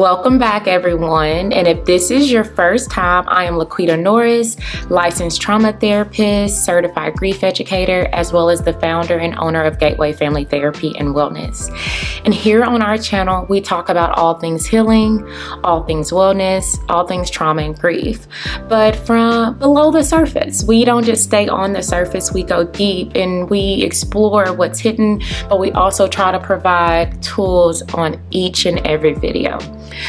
Welcome back, everyone. And if this is your first time, I am Laquita Norris, licensed trauma therapist, certified grief educator, as well as the founder and owner of Gateway Family Therapy and Wellness. And here on our channel, we talk about all things healing, all things wellness, all things trauma and grief. But from below the surface, we don't just stay on the surface, we go deep and we explore what's hidden, but we also try to provide tools on each and every video.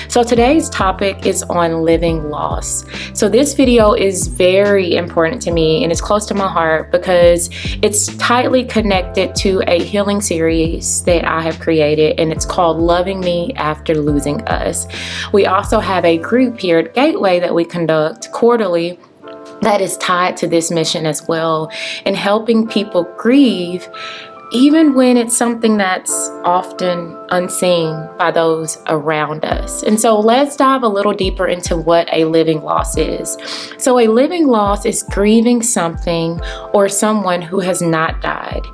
So today's topic is on living loss. So this video is very important to me and it's close to my heart because it's tightly connected to a healing series that I have created, and it's called Loving Me After Losing Us. We also have a group here at Gateway that we conduct quarterly that is tied to this mission as well, in helping people grieve even when it's something that's often unseen by those around us. And so let's dive a little deeper into what a living loss is. So a living loss is grieving something or someone who has not died.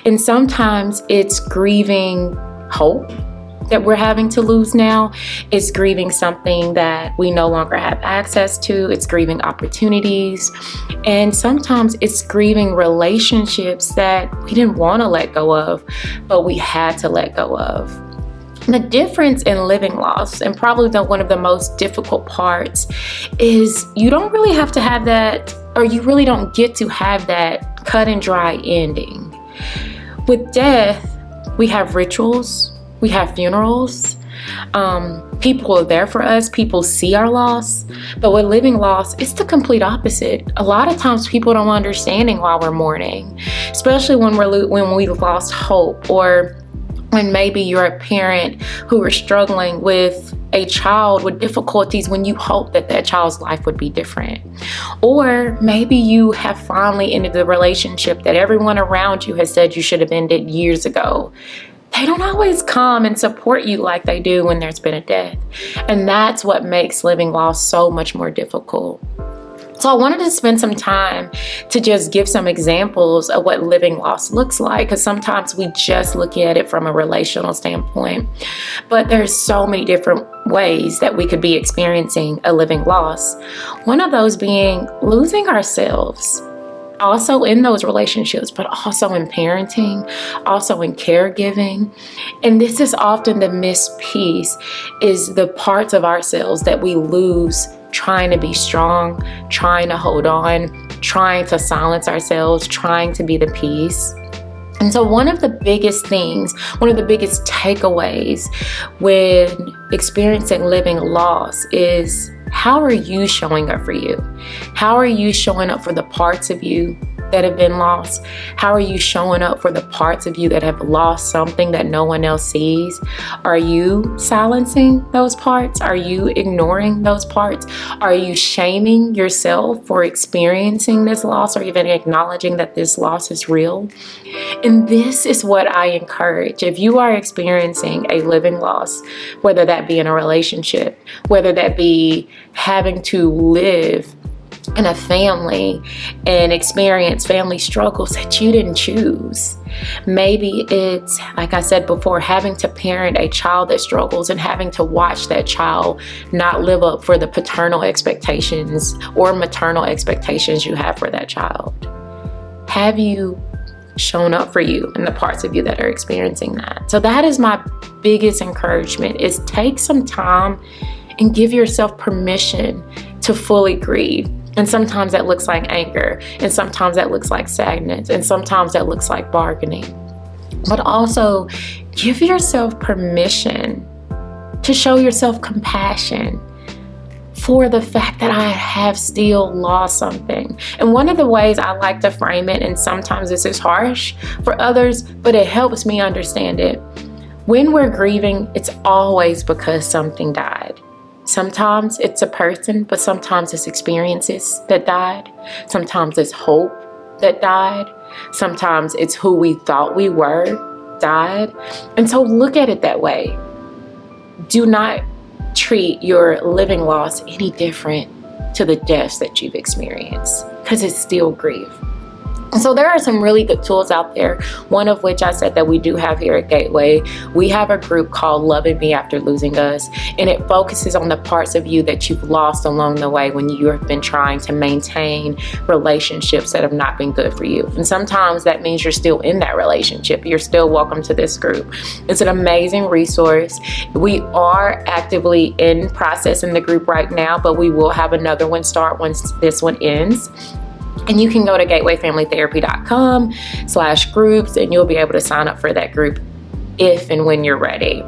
And sometimes it's grieving hope that we're having to lose now. It's grieving something that we no longer have access to. It's grieving opportunities. And sometimes it's grieving relationships that we didn't want to let go of, but we had to let go of. The difference in living loss, and probably one of the most difficult parts, is you don't really have to have that, or you really don't get to have that cut and dry ending. With death, we have rituals. We have funerals. People are there for us. People see our loss. But with living loss, it's the complete opposite. A lot of times people don't understanding while we're mourning, especially when we've lost hope, or when maybe you're a parent who are struggling with a child with difficulties when you hope that that child's life would be different. Or maybe you have finally ended the relationship that everyone around you has said you should have ended years ago. They don't always come and support you like they do when there's been a death. And that's what makes living loss so much more difficult. So I wanted to spend some time to just give some examples of what living loss looks like, because sometimes we just look at it from a relational standpoint. But there's so many different ways that we could be experiencing a living loss. One of those being losing ourselves. Also in those relationships, but also in parenting, also in caregiving. And this is often the missed piece, is the parts of ourselves that we lose trying to be strong, trying to hold on, trying to silence ourselves, trying to be the peace. And so one of the biggest things, one of the biggest takeaways when experiencing living loss is, how are you showing up for you? How are you showing up for the parts of you that have been lost? How are you showing up for the parts of you that have lost something that no one else sees? Are you silencing those parts? Are you ignoring those parts? Are you shaming yourself for experiencing this loss, or even acknowledging that this loss is real? And this is what I encourage. If you are experiencing a living loss, whether that be in a relationship, whether that be having to live in a family and experience family struggles that you didn't choose. Maybe it's, like I said before, having to parent a child that struggles and having to watch that child not live up for the paternal expectations or maternal expectations you have for that child. Have you shown up for you in the parts of you that are experiencing that? So that is my biggest encouragement, is take some time and give yourself permission to fully grieve. And sometimes that looks like anger, and sometimes that looks like sadness, and sometimes that looks like bargaining. But also give yourself permission to show yourself compassion for the fact that I have still lost something. And one of the ways I like to frame it, and sometimes this is harsh for others, but it helps me understand it. When we're grieving, it's always because something died. Sometimes it's a person, but sometimes it's experiences that died. Sometimes it's hope that died. Sometimes it's who we thought we were died. And so look at it that way. Do not treat your living loss any different to the deaths that you've experienced, because it's still grief. So there are some really good tools out there, one of which I said that we do have here at Gateway. We have a group called Loving Me After Losing Us, and it focuses on the parts of you that you've lost along the way when you have been trying to maintain relationships that have not been good for you. And sometimes that means you're still in that relationship. You're still welcome to this group. It's an amazing resource. We are actively in process in the group right now, but we will have another one start once this one ends. And you can go to gatewayfamilytherapy.com/groups and you'll be able to sign up for that group if and when you're ready.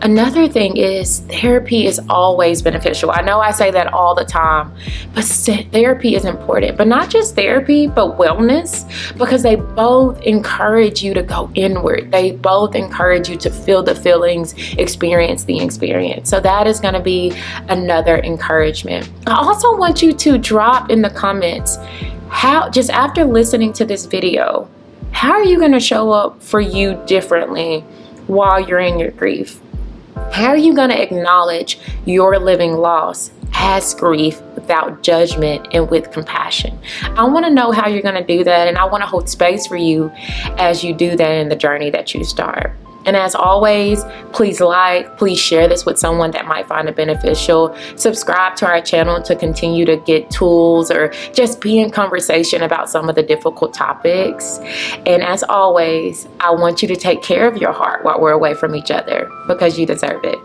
Another thing is therapy is always beneficial. I know I say that all the time, but therapy is important. But not just therapy, but wellness, because they both encourage you to go inward. They both encourage you to feel the feelings, experience the experience. So that is going to be another encouragement. I also want you to drop in the comments, how, just after listening to this video, how are you going to show up for you differently while you're in your grief? How are you going to acknowledge your living loss as grief without judgment and with compassion? I want to know how you're going to do that, and I want to hold space for you as you do that in the journey that you start. And as always, please please share this with someone that might find it beneficial. Subscribe to our channel to continue to get tools or just be in conversation about some of the difficult topics. And as always, I want you to take care of your heart while we're away from each other, because you deserve it.